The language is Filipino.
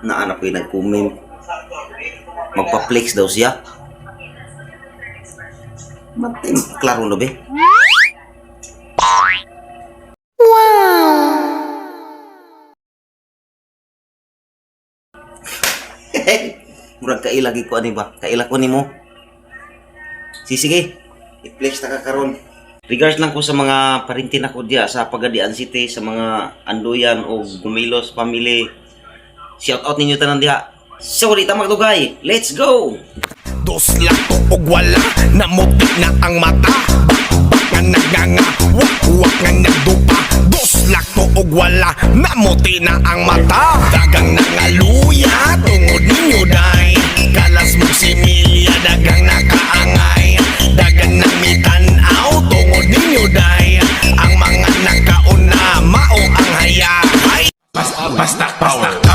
Naanak ko yung nag-comment. Magpa-flex daw siya. Matim, klaro na be. Murag kailagi ko ani ba? Kaila ko nimo. Sige, i-flex ta ka karon. Regards lang ko sa mga parintin ako diya sa Pagadian City, sa mga Anduyan o Gumilos family. Shout out ninyo tanan diha. So, di ta magdugay. Let's go. Dos lato og wala, namuti na ang mata. Bak nga naganga, wak nga nagdupa. Dos lato og wala, namuti na ang mata. Dagang nangaluya, tungod ninyo day. Kalas mong similya, dagang nakaangay. Dagang namitanaw, tungod ninyo day. Ang mga nakauna, mao ang hayahay. Basta power.